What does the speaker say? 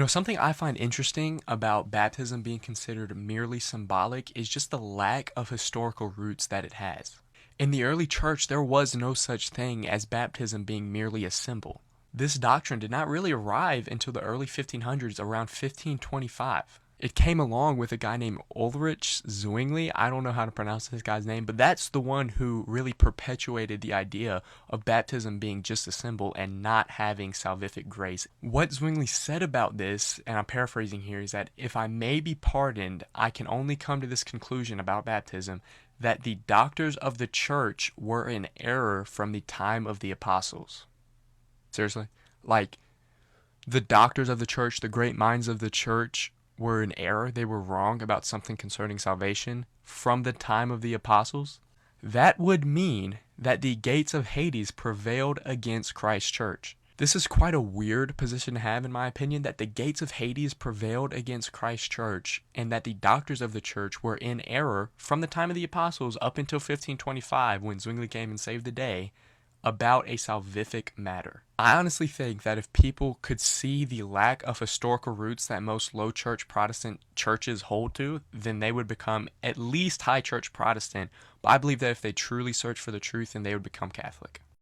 Something I find interesting about baptism being considered merely symbolic is just the lack of historical roots that it has. In the early church, there was no such thing as baptism being merely a symbol. This doctrine did not really arrive until the early 1500s, around 1525. It came along with a guy named Ulrich Zwingli. I don't know how to pronounce this guy's name, but that's the one who really perpetuated the idea of baptism being just a symbol and not having salvific grace. What Zwingli said about this, and I'm paraphrasing here, is that if I may be pardoned, I can only come to this conclusion about baptism that the doctors of the church were in error from the time of the apostles. Seriously? Like, the doctors of the church, the great minds of the church, were in error, they were wrong about something concerning salvation from the time of the apostles, that would mean that the gates of Hades prevailed against Christ's church. This is quite a weird position to have, in my opinion, that the gates of Hades prevailed against Christ's church and that the doctors of the church were in error from the time of the apostles up until 1525 when Zwingli came and saved the day about a salvific matter. I honestly think that if people could see the lack of historical roots that most low church Protestant churches hold to, then they would become at least high church Protestant. But I believe that if they truly search for the truth, then they would become Catholic.